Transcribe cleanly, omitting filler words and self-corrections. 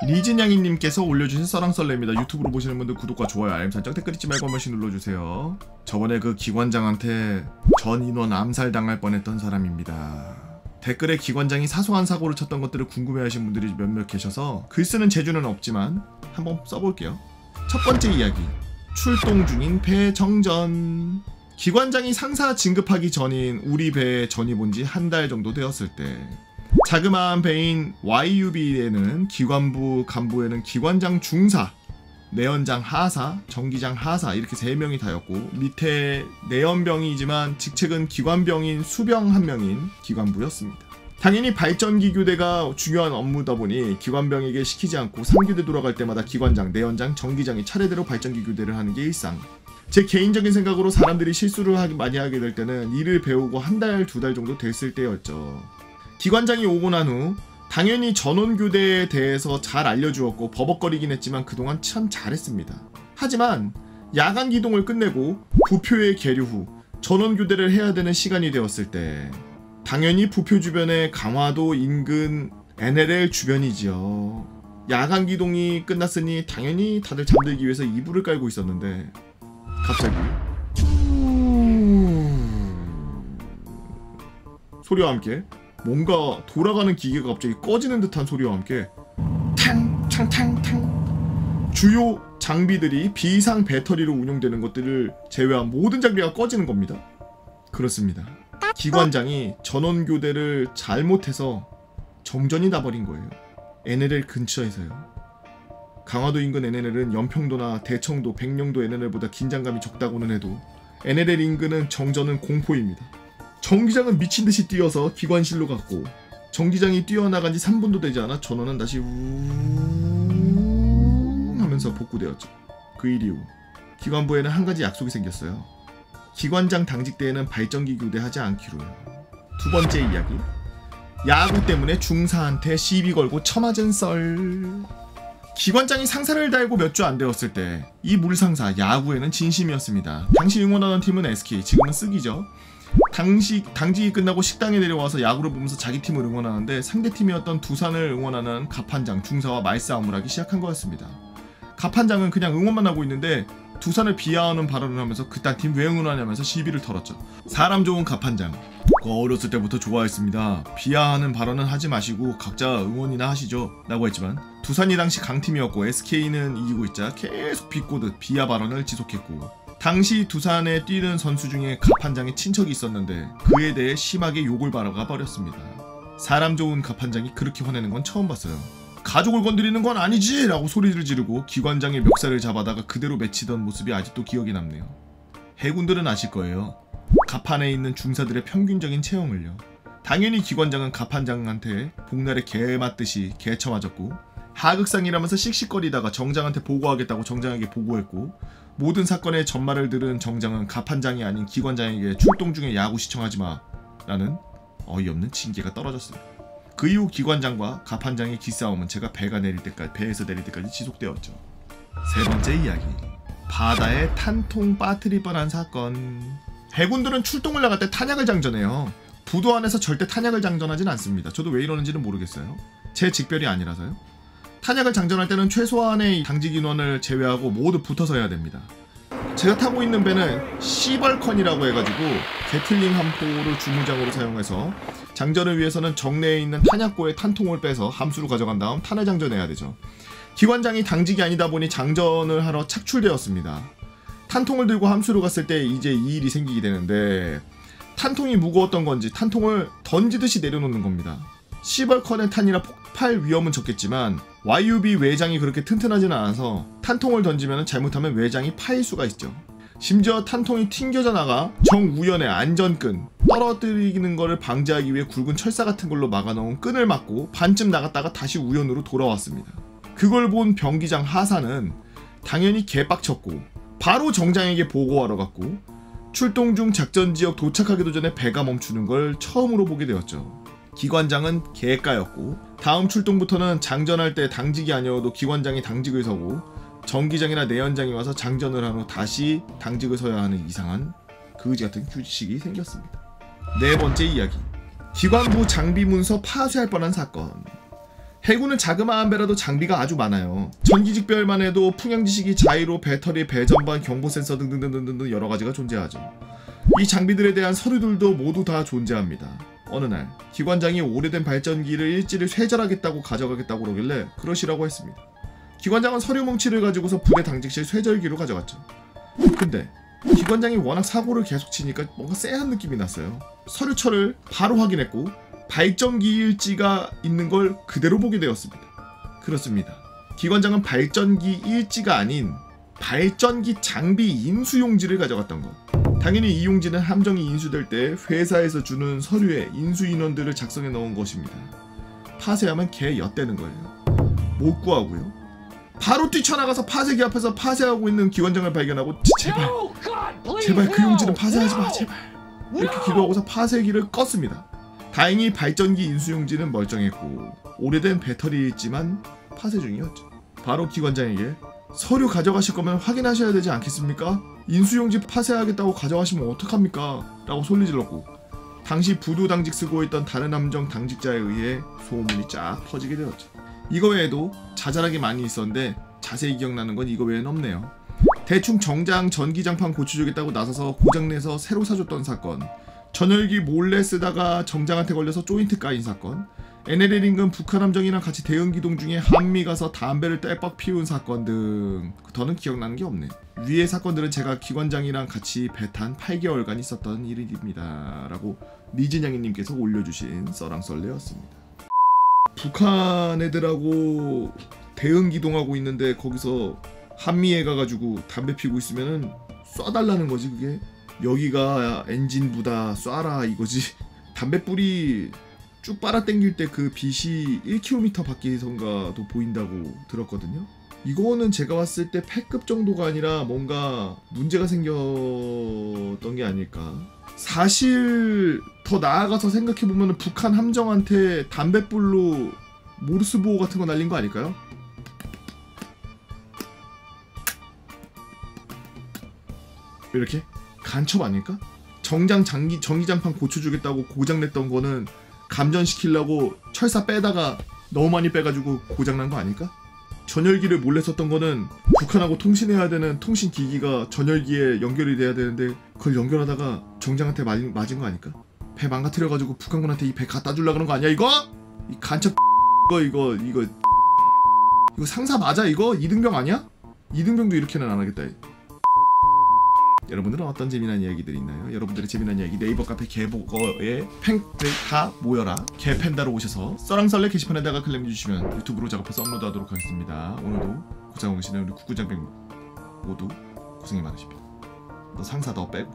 리진양이님께서 올려주신 썰랑썰레입니다. 유튜브로 보시는 분들 구독과 좋아요, 알림 설정, 댓글 잊지 말고 한 번씩 눌러주세요. 저번에 그 기관장한테 전 인원 암살당할 뻔했던 사람입니다. 댓글에 기관장이 사소한 사고를 쳤던 것들을 궁금해하신 분들이 몇몇 계셔서 글 쓰는 재주는 없지만 한번 써볼게요. 첫 번째 이야기, 출동 중인 배 정전. 기관장이 상사 진급하기 전인 우리 배에 전입 온 지 한 달 정도 되었을 때 자그마한 배인 YUB에는 기관부 간부에는 기관장 중사, 내연장 하사, 정기장 하사 이렇게 3명이 다였고 밑에 내연병이지만 직책은 기관병인 수병 1명인 기관부였습니다. 당연히 발전기 교대가 중요한 업무다 보니 기관병에게 시키지 않고 3교대 돌아갈 때마다 기관장, 내연장, 정기장이 차례대로 발전기 교대를 하는 게 일상. 제 개인적인 생각으로 사람들이 실수를 많이 하게 될 때는 일을 배우고 한 달, 2달 정도 됐을 때였죠. 기관장이 오고 난 후 당연히 전원교대에 대해서 잘 알려주었고 버벅거리긴 했지만 그동안 참 잘했습니다. 하지만 야간 기동을 끝내고 부표의 계류 후 전원교대를 해야 되는 시간이 되었을 때 당연히 부표 주변의 강화도 인근 NLL 주변이지요. 야간 기동이 끝났으니 당연히 다들 잠들기 위해서 이불을 깔고 있었는데 갑자기 소리와 함께 뭔가 돌아가는 기계가 갑자기 꺼지는 듯한 소리와 함께 탕탕탕탕 주요 장비들이 비상 배터리로 운영되는 것들을 제외한 모든 장비가 꺼지는 겁니다. 그렇습니다. 기관장이 전원교대를 잘못해서 정전이 나버린 거예요. NLL 근처에서요. 강화도 인근 NLL은 연평도나 대청도, 백령도 NLL보다 긴장감이 적다고는 해도 NLL 인근은 정전은 공포입니다. 정기장은 미친듯이 뛰어서 기관실로 갔고 정기장이 뛰어나간 지 3분도 되지 않아 전원은 다시 우웅 하면서 복구되었죠. 그 일 이후 기관부에는 한 가지 약속이 생겼어요. 기관장 당직 때에는 발전기 교대하지 않기로요. 두 번째 이야기, 야구 때문에 중사한테 시비 걸고 처맞은 썰. 기관장이 상사를 달고 몇 주 안 되었을 때 이 물상사 야구에는 진심이었습니다. 당시 응원하던 팀은 SK, 지금은 쓰기죠. 당직이 끝나고 식당에 내려와서 야구를 보면서 자기 팀을 응원하는데 상대팀이었던 두산을 응원하는 갑판장 중사와 말싸움을 하기 시작한 거였습니다. 갑판장은 그냥 응원만 하고 있는데 두산을 비하하는 발언을 하면서 그딴 팀 왜 응원하냐면서 시비를 털었죠. 사람 좋은 갑판장, 어렸을 때부터 좋아했습니다. 비하하는 발언은 하지 마시고 각자 응원이나 하시죠 라고 했지만 두산이 당시 강팀이었고 SK는 이기고 있자 계속 비꼬듯 비하 발언을 지속했고 당시 두산에 뛰는 선수 중에 갑판장의 친척이 있었는데 그에 대해 심하게 욕을 바라가 버렸습니다. 사람 좋은 갑판장이 그렇게 화내는 건 처음 봤어요. 가족을 건드리는 건 아니지! 라고 소리를 지르고 기관장의 멱살을 잡아다가 그대로 맺히던 모습이 아직도 기억이 남네요. 해군들은 아실 거예요. 갑판에 있는 중사들의 평균적인 체형을요. 당연히 기관장은 갑판장한테 복날에 개 맞듯이 개쳐 맞았고 하극상이라면서 씩씩거리다가 정장한테 보고하겠다고 정장에게 보고했고 모든 사건의 전말을 들은 정장은 갑판장이 아닌 기관장에게 출동 중에 야구 시청하지마 라는 어이없는 징계가 떨어졌습니다. 그 이후 기관장과 갑판장의 기싸움은 제가 배에서 내릴 때까지 지속되었죠. 세 번째 이야기, 바다에 탄통 빠뜨릴 뻔한 사건. 해군들은 출동을 나갈 때 탄약을 장전해요. 부도 안에서 절대 탄약을 장전하진 않습니다. 저도 왜 이러는지는 모르겠어요. 제 직별이 아니라서요. 탄약을 장전할 때는 최소한의 당직 인원을 제외하고 모두 붙어서 해야 됩니다. 제가 타고 있는 배는 시벌컨이라고 해가지고 게틀링 함포를 주무장으로 사용해서 장전을 위해서는 정내에 있는 탄약고에 탄통을 빼서 함수로 가져간 다음 탄을 장전해야 되죠. 기관장이 당직이 아니다 보니 장전을 하러 착출되었습니다. 탄통을 들고 함수로 갔을 때 이제 이 일이 생기게 되는데 탄통이 무거웠던 건지 탄통을 던지듯이 내려놓는 겁니다. 시벌컨의 탄이라 폭발 위험은 적겠지만 YUB 외장이 그렇게 튼튼하지는 않아서 탄통을 던지면 잘못하면 외장이 파일 수가 있죠. 심지어 탄통이 튕겨져 나가 정우연의 안전끈, 떨어뜨리는 거를 방지하기 위해 굵은 철사 같은 걸로 막아놓은 끈을 맞고 반쯤 나갔다가 다시 우연으로 돌아왔습니다. 그걸 본 병기장 하사는 당연히 개빡쳤고 바로 정장에게 보고하러 갔고 출동 중 작전지역 도착하기도 전에 배가 멈추는 걸 처음으로 보게 되었죠. 기관장은 개까였고 다음 출동부터는 장전할 때 당직이 아니어도 기관장이 당직을 서고 정기장이나 내연장이 와서 장전을 한 후 다시 당직을 서야 하는 이상한 그지같은 규칙이 생겼습니다. 네 번째 이야기, 기관부 장비 문서 파쇄할 뻔한 사건. 해군은 자그마한 배라도 장비가 아주 많아요. 전기직별만 해도 풍향지식이 자이로, 배터리, 배전반, 경보센서 등등등등등 여러 가지가 존재하죠. 이 장비들에 대한 서류들도 모두 다 존재합니다. 어느 날 기관장이 오래된 발전기를 일지를 쇠절하겠다고 가져가겠다고 그러길래 그러시라고 했습니다. 기관장은 서류 뭉치를 가지고서 부대 당직실 쇠절기로 가져갔죠. 근데 기관장이 워낙 사고를 계속 치니까 뭔가 쎄한 느낌이 났어요. 서류철을 바로 확인했고 발전기 일지가 있는 걸 그대로 보게 되었습니다. 그렇습니다. 기관장은 발전기 일지가 아닌 발전기 장비 인수용지를 가져갔던 것. 당연히 이 용지는 함정이 인수될 때 회사에서 주는 서류에 인수인원들을 작성해 넣은 것입니다. 파쇄하면 개 엿대는 거예요. 못 구하고요. 바로 뛰쳐나가서 파쇄기 앞에서 파쇄하고 있는 기관장을 발견하고 제발 그 용지는 파쇄하지 마 제발 이렇게 기도하고서 파쇄기를 껐습니다. 다행히 발전기 인수용지는 멀쩡했고 오래된 배터리였지만 파쇄 중이었죠. 바로 기관장에게 서류 가져가실 거면 확인하셔야 되지 않겠습니까? 인수용지 파쇄하겠다고 가져가시면 어떡합니까? 라고 소리질렀고 당시 부두 당직 쓰고 있던 다른 함정 당직자에 의해 소문이 쫙 퍼지게 되었죠. 이거 외에도 자잘하게 많이 있었는데 자세히 기억나는 건 이거 외에는 없네요. 대충 정장 전기장판 고쳐주겠다고 나서서 고장내서 새로 사줬던 사건, 전열기 몰래 쓰다가 정장한테 걸려서 조인트 까인 사건, NLL 인근 북한 함정이랑 같이 대응기동 중에 한미 가서 담배를 떼빡 피운 사건 등 더는 기억나는 게 없네. 위의 사건들은 제가 기관장이랑 같이 배 탄 8개월간 있었던 일입니다 라고 니진양이님께서 올려주신 썰랑썰레였습니다. 북한 애들하고 대응기동하고 있는데 거기서 한미에 가가지고 담배 피고 있으면은 쏴달라는 거지. 그게 여기가 엔진부다 쏴라 이거지. 담배불이 쭉 빨아당길 때 그 빛이 1km 밖에선가도 보인다고 들었거든요. 이거는 제가 봤을 때 패급 정도가 아니라 뭔가 문제가 생겼던 게 아닐까. 사실 더 나아가서 생각해보면 북한 함정한테 담뱃불로 모르스 보호 같은 거 날린 거 아닐까요? 이렇게? 간첩 아닐까? 전기장판 고쳐주겠다고 고장냈던 거는 감전시키려고 철사 빼다가 너무 많이 빼가지고 고장난 거 아닐까? 전열기를 몰래 썼던 거는 북한하고 통신해야 되는 통신기기가 전열기에 연결이 돼야 되는데 그걸 연결하다가 정장한테 맞은 거 아닐까? 배 망가뜨려가지고 북한군한테 이 배 갖다 주려고 그런 거 아니야 이거? 이 간첩 이거 상사 맞아 이거? 이등병 아니야? 이등병도 이렇게는 안 하겠다. 여러분들은 어떤 재미난 이야기들이 있나요? 여러분들의 재미난 이야기 네이버 카페 개보거에 팬들 다 모여라 개팬다로 오셔서 썰랑썰레 게시판에다가 클레임 주시면 유튜브로 작업해서 업로드하도록 하겠습니다. 오늘도 고생하고 계시는 우리 국군장병 모두 고생이 많으십니다. 너 상사 너 빼고